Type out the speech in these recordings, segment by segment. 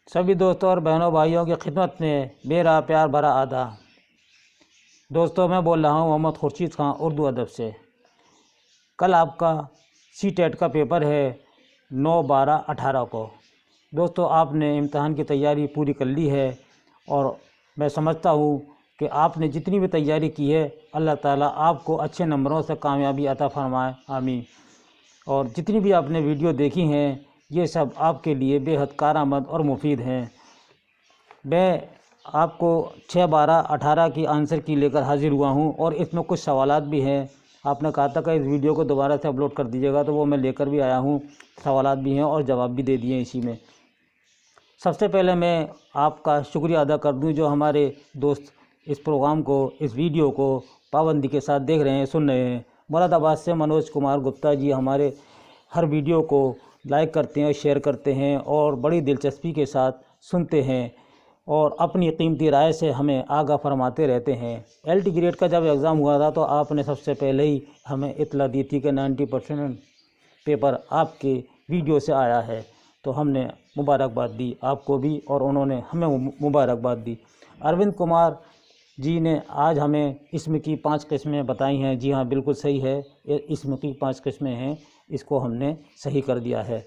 सभी दोस्तों और बहनों भाइयों की खिदमत में मेरा प्यार भरा आदा। दोस्तों, मैं बोल रहा हूँ मोहम्मद खुर्शीद खान उर्दू अदब से। कल आपका सीटेट का पेपर है 9/12/18 को। दोस्तों, आपने इम्तहान की तैयारी पूरी कर ली है और मैं समझता हूँ कि आपने जितनी भी तैयारी की है अल्लाह ताला आपको अच्छे नंबरों से कामयाबी अता फरमाए, आमीन। और जितनी भी आपने वीडियो देखी हैं ये सब आपके लिए बेहद कारआमद और मुफीद हैं। मैं आपको 6/12/18 की आंसर की लेकर हाज़िर हुआ हूं और इसमें कुछ सवालात भी हैं। आपने कहा था कि इस वीडियो को दोबारा से अपलोड कर दीजिएगा, तो वो मैं लेकर भी आया हूं। सवालात भी हैं और जवाब भी दे दिए इसी में। सबसे पहले मैं आपका शुक्रिया अदा कर दूं जो हमारे दोस्त इस प्रोग्राम को, इस वीडियो को पाबंदी के साथ देख रहे हैं, सुन रहे हैं। मुरादाबाद से मनोज कुमार गुप्ता जी हमारे हर वीडियो को लाइक करते हैं, शेयर करते हैं और बड़ी दिलचस्पी के साथ सुनते हैं और अपनी कीमती राय से हमें आगाह फरमाते रहते हैं। LT ग्रेड का जब एग्ज़ाम हुआ था तो आपने सबसे पहले ही हमें इत्तला दी थी कि 90% पेपर आपके वीडियो से आया है, तो हमने मुबारकबाद दी आपको भी और उन्होंने हमें मुबारकबाद दी। अरविंद कुमार जी ने आज हमें इसम की 5 किस्में बताई हैं। जी हाँ, बिल्कुल सही है, इसम की 5 किस्में हैं, इसको हमने सही कर दिया है।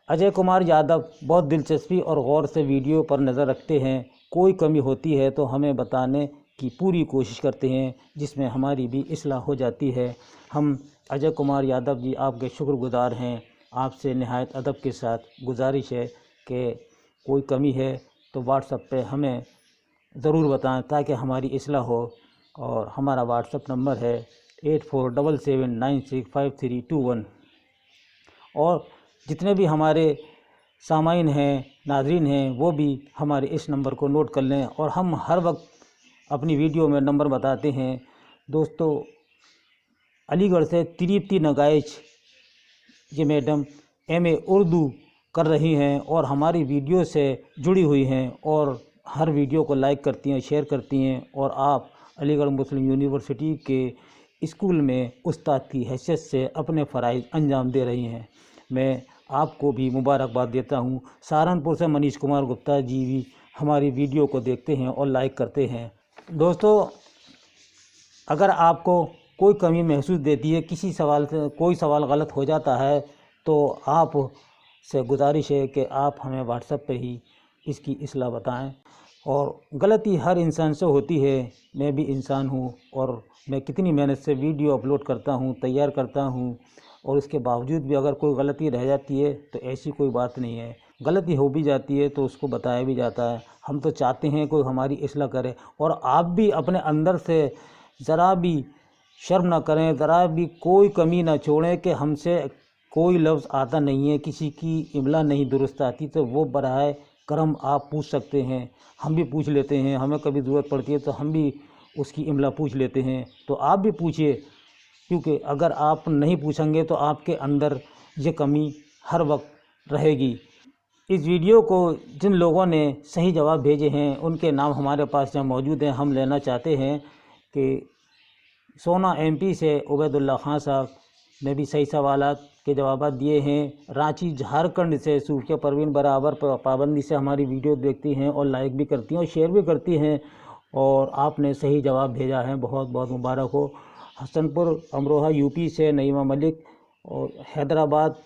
अजय कुमार यादव बहुत दिलचस्पी और गौर से वीडियो पर नज़र रखते हैं। कोई कमी होती है तो हमें बताने की पूरी कोशिश करते हैं, जिसमें हमारी भी इस्लाह हो जाती है। हम अजय कुमार यादव जी आपके शुक्रगुजार हैं। आपसे निहायत अदब के साथ गुजारिश है कि कोई कमी है तो व्हाट्सएप पे हमें ज़रूर बताएं ताकि हमारी इस्लाह हो। और हमारा व्हाट्सएप नंबर है 8477965321। और जितने भी हमारे सामाइन हैं, नाज़रीन हैं, वो भी हमारे इस नंबर को नोट कर लें और हम हर वक्त अपनी वीडियो में नंबर बताते हैं। दोस्तों, अलीगढ़ से तृप्ति नगाइच ये मैडम MA उर्दू कर रही हैं और हमारी वीडियो से जुड़ी हुई हैं और हर वीडियो को लाइक करती हैं, शेयर करती हैं। और आप अलीगढ़ मुस्लिम यूनिवर्सिटी के स्कूल में उस्ताद की हैसियत से अपने फ़राइज़ अंजाम दे रही हैं। मैं आपको भी मुबारकबाद देता हूं। सहारनपुर से मनीष कुमार गुप्ता जी भी हमारी वीडियो को देखते हैं और लाइक करते हैं। दोस्तों, अगर आपको कोई कमी महसूस देती है, किसी सवाल से कोई सवाल गलत हो जाता है, तो आप से गुजारिश है कि आप हमें व्हाट्सएप पे ही इसकी इस्लाह बताएं। और गलती हर इंसान से होती है, मैं भी इंसान हूँ और मैं कितनी मेहनत से वीडियो अपलोड करता हूँ, तैयार करता हूँ, और उसके बावजूद भी अगर कोई गलती रह जाती है तो ऐसी कोई बात नहीं है। गलती हो भी जाती है तो उसको बताया भी जाता है। हम तो चाहते हैं कोई हमारी इस्लाह करे और आप भी अपने अंदर से ज़रा भी शर्म ना करें, ज़रा भी कोई कमी ना छोड़ें कि हमसे कोई लफ्ज़ आता नहीं है, किसी की इमला नहीं दुरुस्त आती, तो वो बराए करम आप पूछ सकते हैं। हम भी पूछ लेते हैं, हमें कभी ज़रूरत पड़ती है तो हम भी उसकी इमला पूछ लेते हैं। तो आप भी पूछिए, क्योंकि अगर आप नहीं पूछेंगे तो आपके अंदर ये कमी हर वक्त रहेगी। इस वीडियो को जिन लोगों ने सही जवाब भेजे हैं उनके नाम हमारे पास यहाँ मौजूद हैं। हम लेना चाहते हैं कि सोना MP से उबैदुल्ला खान साहब ने भी सही सवालात के जवाब दिए हैं। रांची झारखंड से सूफिया परवीन बराबर पाबंदी से हमारी वीडियो देखती हैं और लाइक भी करती हैं और शेयर भी करती हैं, और आपने सही जवाब भेजा है, बहुत बहुत मुबारक हो। हसनपुर अमरोहा UP से नईमा मलिक, और हैदराबाद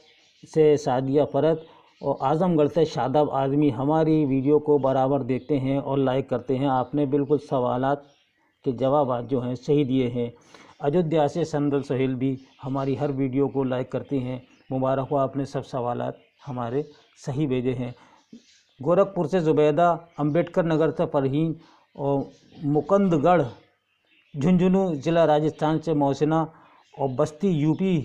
से सादिया फ़रत, और आज़मगढ़ से शादाब आज़मी हमारी वीडियो को बराबर देखते हैं और लाइक करते हैं। आपने बिल्कुल सवालात के जवाब जो हैं सही दिए हैं। अयोध्या से संदल सोहेल भी हमारी हर वीडियो को लाइक करते हैं। मुबारक हो, आपने सब सवालात हमारे सही भेजे हैं। गोरखपुर से ज़ुबैदा, अम्बेडकर नगर से फरहीन, और मुकंदगढ़ झुंझुनू ज़िला राजस्थान से मोहसिना, और बस्ती UP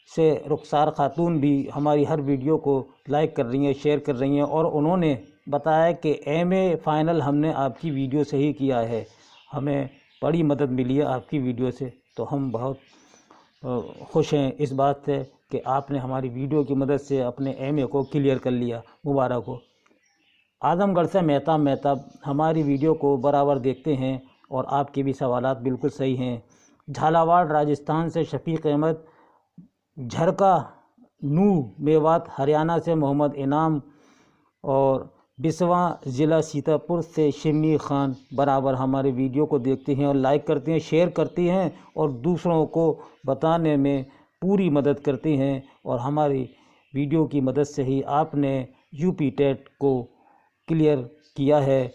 से रुखसार खातून भी हमारी हर वीडियो को लाइक कर रही हैं, शेयर कर रही हैं, और उन्होंने बताया कि MA फ़ाइनल हमने आपकी वीडियो से ही किया है। हमें बड़ी मदद मिली है आपकी वीडियो से, तो हम बहुत खुश हैं इस बात से कि आपने हमारी वीडियो की मदद से अपने MA को क्लियर कर लिया। मुबारक हो। आज़मगढ़ से मेहताब हमारी वीडियो को बराबर देखते हैं और आपके भी सवालात बिल्कुल सही हैं। झालावाड़ राजस्थान से शफीक अहमद, झरका नू मेवात हरियाणा से मोहम्मद इनाम, और बिसवा ज़िला सीतापुर से शिमी खान बराबर हमारे वीडियो को देखते हैं और लाइक करते हैं, शेयर करते हैं और दूसरों को बताने में पूरी मदद करते हैं। और हमारी वीडियो की मदद से ही आपने यूपी टेट को क्लियर किया है।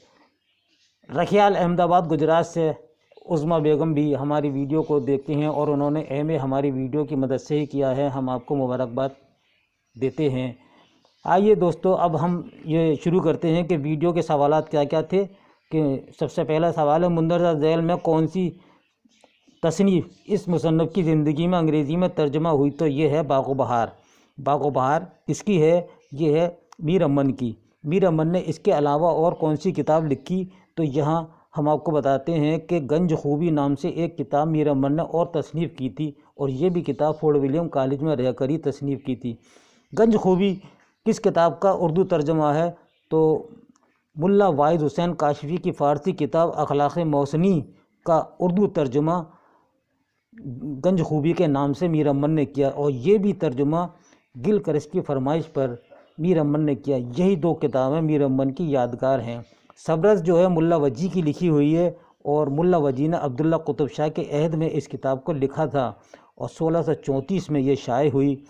रखियाल अहमदाबाद गुजरात से उज़्मा बेगम भी हमारी वीडियो को देखते हैं और उन्होंने एमए हमारी वीडियो की मदद से ही किया है। हम आपको मुबारकबाद देते हैं। आइए दोस्तों, अब हम ये शुरू करते हैं कि वीडियो के सवालात क्या क्या थे। कि सबसे पहला सवाल है, मुंदरजा ज़ैल में कौन सी तसनीफ़ इस मुसन्नफ़ की ज़िंदगी में अंग्रेज़ी में तर्जमा हुई? तो ये है बाग़ बहार। बाग़ बहार किसकी है? ये है मीर अमन की। मीर अमन ने इसके अलावा और कौन सी किताब लिखी? तो यहाँ हम आपको बताते हैं कि गंज खूबी नाम से एक किताब मीर अमन ने और तसनीफ़ की थी, और ये भी किताब फोर्ट विलियम कॉलेज में रहकर ही तसनीफ़ की थी। गंज खूबी किस किताब का उर्दू तर्जमा है? तो मुल्ला वाहिद हुसैन काशफी की फ़ारसी किताब अखलाक़ मौसनी का उर्दू तर्जुमा गंज खूबी के नाम से मीर अमन ने किया, और ये भी तर्जुमा गिलक्रिस्ट की फरमाइश पर मीर अमन ने किया। यही दो किताबें मीर अमन की यादगार हैं। सबरस जो है मुल्ला वजी की लिखी हुई है, और मुल्ला वजी ने अब्दुल्ला कुतुब शाह के अहद में इस किताब को लिखा था और 1634 में ये शाये हुई।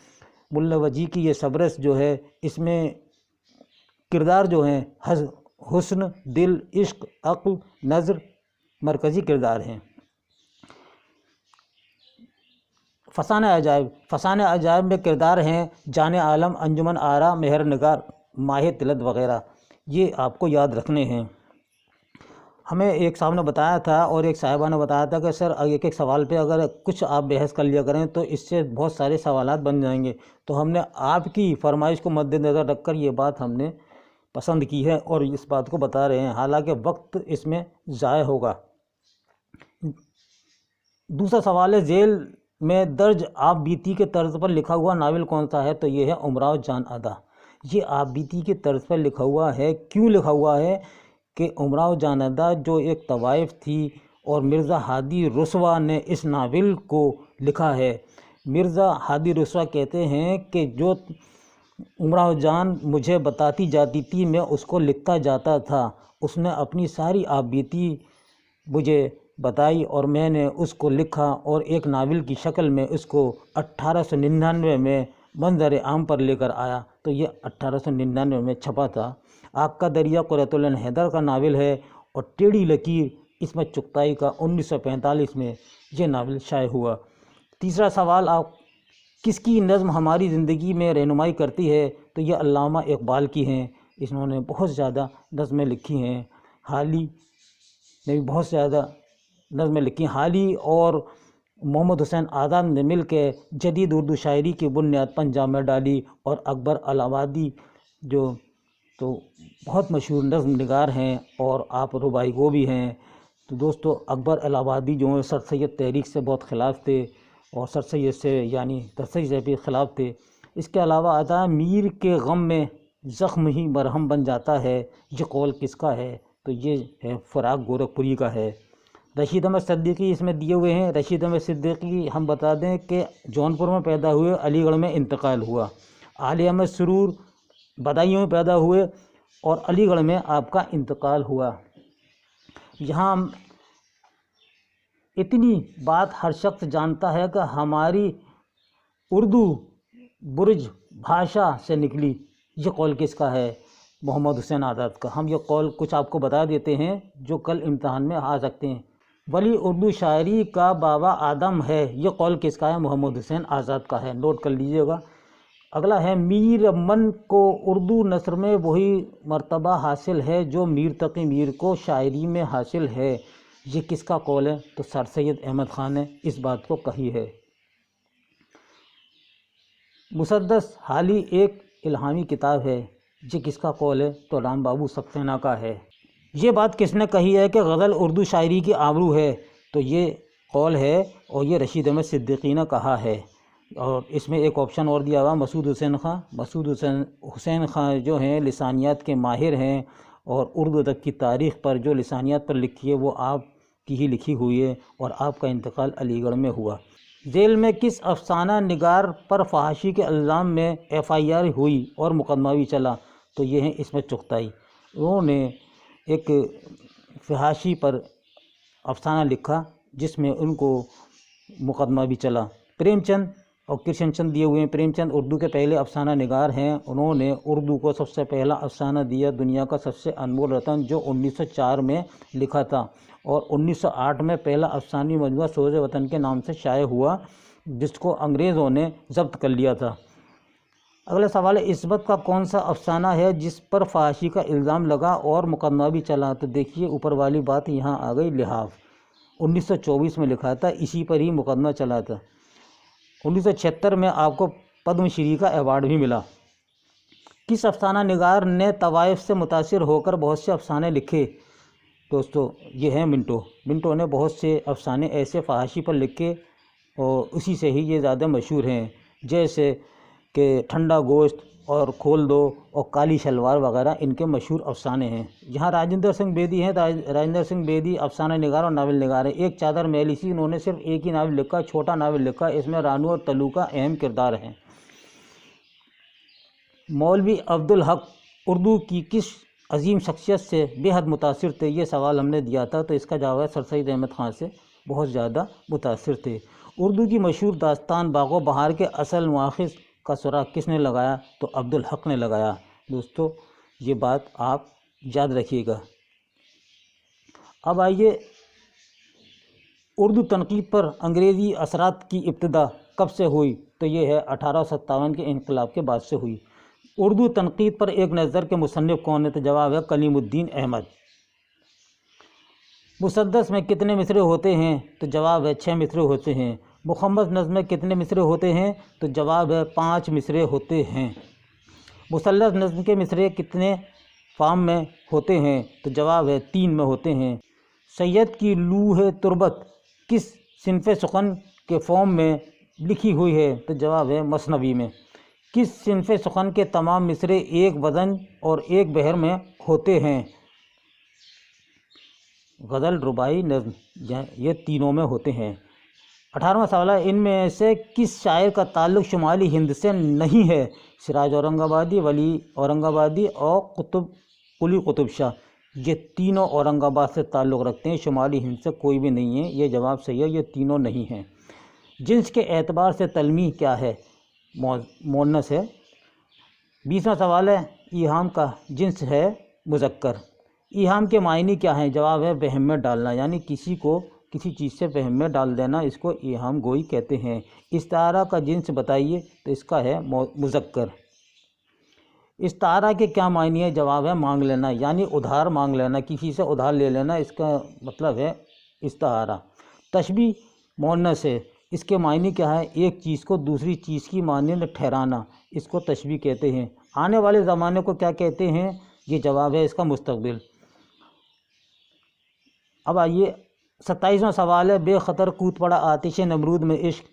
मुल्ला वजी की ये सबरस जो है, इसमें किरदार जो हैं हुस्न, दिल, इश्क, अक्ल, नज़र मरकज़ी किरदार हैं। फसान अजायब, फसान अजायब में किरदार हैं जान आलम, अंजुमन आरा, मेहर निगार, माह तिलत वग़ैरह। ये आपको याद रखने हैं। हमें एक साहब ने बताया था और एक साहिबा ने बताया था कि सर एक एक सवाल पे अगर कुछ आप बहस कर लिया करें तो इससे बहुत सारे सवालात बन जाएंगे। तो हमने आपकी फरमाइश को मद्देनज़र रखकर ये बात हमने पसंद की है और इस बात को बता रहे हैं, हालांकि वक्त इसमें ज़ाय होगा। दूसरा सवाल है, जेल में दर्ज आप बीती के तर्ज पर लिखा हुआ नावल कौन सा है? तो ये है उमराव जान अदा। ये आप बीती के तर्ज पर लिखा हुआ है। क्यों लिखा हुआ है? कि उमराव जान अदा जो एक तवाइफ थी और मिर्ज़ा हादी रुसवा ने इस नावल को लिखा है। मिर्ज़ा हादी रुसवा कहते हैं कि जो उमराव जान मुझे बताती जाती थी मैं उसको लिखता जाता था। उसने अपनी सारी आप बीती मुझे बताई और मैंने उसको लिखा और एक नावल की शक्ल में उसको 1899 में मंजर आम पर लेकर आया। तो ये 1899 में छपा था। आग का दरिया क़ुर्रतुल ऐन हैदर का नावल है और टेढ़ी लकीर इसमें चुगताई का 1945 में ये नावल शाये हुआ। तीसरा सवाल, आप किसकी नज़्म हमारी ज़िंदगी में रहनुमाई करती है? तो ये अल्लामा इकबाल की हैं। इन्होंने बहुत ज़्यादा नज़्में लिखी हैं। हाली ने भी बहुत ज़्यादा नज़्में लिखी। हाली और मोहम्मद हुसैन आज़ाद ने मिल के जदीद उर्दू शायरी की बुनियाद पंजाब में डाली, और अकबर अलाहाबादी जो तो बहुत मशहूर नज़्म निगार हैं और आप रुबाई गो भी हैं। तो दोस्तों, अकबर अलाहाबादी जो है सर सैयद तहरीक से बहुत ख़िलाफ़ थे और सर सैयद से यानी तसई से भी ख़िलाफ़ थे। इसके अलावा आता मीर के गम में ज़ख्म ही मरहम बन जाता है। ये कौल किसका है? तो ये है फ़राग गोरखपुरी का है। रशीद अहमद सिद्दीकी इसमें दिए हुए हैं। रशीद अहमद सिद्दीकी हम बता दें कि जौनपुर में पैदा हुए, अलीगढ़ में इंतकाल हुआ। आली अहमद सुरूर बदायूं में पैदा हुए और अलीगढ़ में आपका इंतकाल हुआ। यहाँ इतनी बात हर शख्स जानता है कि हमारी उर्दू बुर्ज भाषा से निकली। ये कौल किसका है? मोहम्मद हुसैन आज़ाद का। हम ये कौल कुछ आपको बता देते हैं जो कल इम्तहान में आ सकते हैं। वली उर्दू शायरी का बाबा आदम है। ये कौल किसका है? मोहम्मद हुसैन आज़ाद का है। नोट कर लीजिएगा। अगला है, मीर अमन को उर्दू नस्र में वही मर्तबा हासिल है जो मीर तक़ी मीर को शायरी में हासिल है। ये किसका कौल है? तो सर सैयद अहमद ख़ान ने इस बात को कही है। मुसद्दस हाली एक इल्हामी किताब है। ये किसका कौल है? तो राम बाबू सक्सेना का है। ये बात किसने कही है कि गज़ल उर्दू शायरी की आबरू है? तो ये कौल है और ये रशीद अहमद सिद्दीकी ने कहा है। और इसमें एक ऑप्शन और दिया हुआ, मसूद हुसैन ख़ां। मसूद हुसैन ख़ां जो हैं लिसानियात के माहिर हैं और उर्दू अदब की तारीख़ पर जो लिसानियात पर लिखी है वो आपकी ही लिखी हुई है और आपका इंतकाल अलीगढ़ में हुआ। जेल में किस अफसाना निगार पर फहाशी के इल्ज़ाम में FIR हुई और मुकदमा भी चला? तो ये है इसमें चुगताई। انہوں نے ایک فحاشی پر افسانہ لکھا جس میں ان کو مقدمہ بھی چلا۔ پریم چند اور کرشن چند دیے ہوئے ہیں۔ پریم چند اردو کے پہلے افسانہ نگار ہیں۔ انہوں نے اردو کو سب سے پہلا افسانہ دیا، دنیا کا سب سے انمول رتن، جو 1904 میں لکھا تھا، اور 1908 میں پہلا افسانوی مجموعہ سوز وطن کے نام سے شائع ہوا، جس کو انگریزوں نے ضبط کر لیا تھا۔ اگلا سوال ہے، عصمت کا کون سا افسانہ ہے جس پر فحاشی کا الزام لگا اور مقدمہ بھی چلا؟ تو دیکھیے اوپر والی بات یہاں آ گئی، لحاف 1924 میں لکھا تھا، اسی پر ہی مقدمہ چلا تھا۔ 1976 میں آپ کو پدم شری کا ایوارڈ بھی ملا۔ کس افسانہ نگار نے طوائف سے متاثر ہو کر بہت سے افسانے لکھے؟ دوستو یہ ہے منٹو۔ منٹو نے بہت سے افسانے ایسے فحاشی پر لکھے اور اسی سے ہی یہ زیادہ مشہور ہیں، جیسے کہ ٹھنڈا گوشت اور کھول دو اور کالی شلوار وغیرہ ان کے مشہور افسانے ہیں۔ یہاں راجندر سنگھ بیدی ہیں۔ راجندر سنگھ بیدی افسانہ نگار اور ناول نگار ہیں۔ ایک چادر میلی سی، انہوں نے صرف ایک ہی ناول لکھا، چھوٹا ناول لکھا، اس میں رانو اور تلو کا اہم کردار ہے۔ مولوی عبدالحق اردو کی کس عظیم شخصیت سے بے حد متاثر تھے؟ یہ سوال ہم نے دیا تھا، تو اس کا جواب ہے سر سید احمد خان سے بہت زیادہ متاثر تھے۔ اردو کی مشہور داستان باغ و بہار کے اصل مؤخذ کا سراغ کس نے لگایا؟ تو عبدالحق نے لگایا۔ دوستو یہ بات آپ یاد رکھیے گا۔ اب آئیے، اردو تنقید پر انگریزی اثرات کی ابتدا کب سے ہوئی؟ تو یہ ہے 1857 کے انقلاب کے بعد سے ہوئی۔ اردو تنقید پر ایک نظر کے مصنف کون ہے؟ تو جواب ہے کلیم الدین احمد۔ مسدس میں کتنے مصرعے ہوتے ہیں؟ تو جواب ہے 6 مصرعے ہوتے ہیں۔ مخمس نظم میں کتنے مصرعے ہوتے ہیں؟ تو جواب ہے 5 مصرعے ہوتے ہیں۔ مثلث نظم کے مصرعے کتنے فارم میں ہوتے ہیں؟ تو جواب ہے 3 میں ہوتے ہیں۔ سید کی لوح تربت کس صنف سخن کے فارم میں لکھی ہوئی ہے؟ تو جواب ہے مثنوی میں۔ کس صنف سخن کے تمام مصرعے ایک وزن اور ایک بحر میں ہوتے ہیں؟ غزل، رباعی، نظم، یہ تینوں میں ہوتے ہیں۔ 18واں سوال ہے، ان میں سے کس شاعر کا تعلق شمالی ہند سے نہیں ہے؟ سراج اورنگ آبادی، ولی اورنگ آبادی اور قلی قطب شاہ، یہ تینوں اورنگ آباد سے تعلق رکھتے ہیں، شمالی ہند سے کوئی بھی نہیں ہے۔ یہ جواب صحیح ہے، یہ تینوں نہیں ہیں۔ جنس کے اعتبار سے تلمیح کیا ہے؟ مؤنث ہے۔ 20واں سوال ہے، ایہام کا جنس ہے مذکر۔ ایہام کے معنی کیا ہیں؟ جواب ہے وہم میں ڈالنا، یعنی کسی کو کسی چیز سے وہم میں ڈال دینا، اس کو ایہام گوئی کہتے ہیں۔ استعارہ کا جنس بتائیے، تو اس کا ہے مذکر۔ استعارہ کے کیا معنی ہے؟ جواب ہے مانگ لینا، یعنی ادھار مانگ لینا، کسی سے ادھار لے لینا، اس کا مطلب ہے استعارہ۔ تشبیہ مؤنث ہے، اس کے معنی کیا ہے؟ ایک چیز کو دوسری چیز کی مانند ٹھہرانا، اس کو تشبیہ کہتے ہیں۔ آنے والے زمانے کو کیا کہتے ہیں؟ یہ جواب ہے اس کا مستقبل۔ اب آئیے 27واں سوال ہے، بے خطر کود پڑا آتش نمرود میں عشق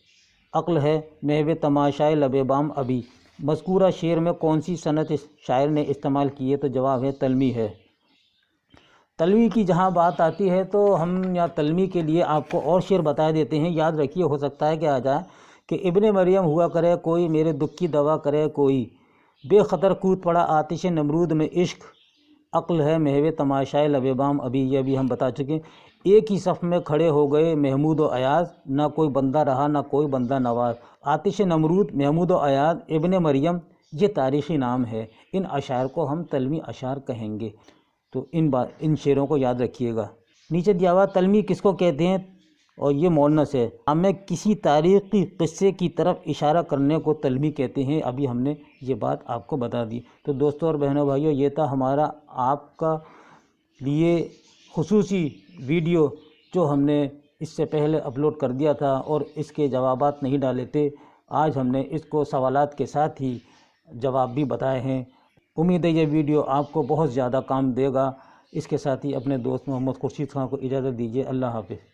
عقل ہے محو تماشائے لب بام ابھی، مذکورہ شعر میں کون سی صنعت شاعر نے استعمال کی ہے؟ تو جواب ہے تلمیح ہے۔ تلمیح کی جہاں بات آتی ہے تو ہم یا تلمیح کے لیے آپ کو اور شعر بتا دیتے ہیں، یاد رکھیے، ہو سکتا ہے کہ آ جائے کہ ابن مریم ہوا کرے کوئی، میرے دکھ کی دوا کرے کوئی، بے خطر کود پڑا آتش نمرود میں عشق عقل ہے محو تماشائے لب بام ابھی، یہ بھی ہم بتا چکے ہیں۔ ایک ہی صف میں کھڑے ہو گئے محمود و ایاز، نہ کوئی بندہ رہا نہ کوئی بندہ نواز۔ آتش نمرود، محمود و ایاز، ابن مریم، یہ تاریخی نام ہے۔ ان اشعار کو ہم تلمیح اشعار کہیں گے، تو ان شعروں کو یاد رکھیے گا۔ نیچے دیا ہوا تلمیح کس کو کہتے ہیں؟ اور یہ مؤنث ہے۔ ہمیں کسی تاریخی قصے کی طرف اشارہ کرنے کو تلمیح کہتے ہیں، ابھی ہم نے یہ بات آپ کو بتا دی۔ تو دوستوں اور بہنوں بھائیوں، یہ تھا ہمارا آپ کا لیے خصوصی ویڈیو جو ہم نے اس سے پہلے اپلوڈ کر دیا تھا اور اس کے جوابات نہیں ڈالے تھے۔ آج ہم نے اس کو سوالات کے ساتھ ہی جواب بھی بتائے ہیں۔ امید ہے یہ ویڈیو آپ کو بہت زیادہ کام دے گا۔ اس کے ساتھ ہی اپنے دوست محمد خورشید خان کو اجازت دیجیے۔ اللہ حافظ۔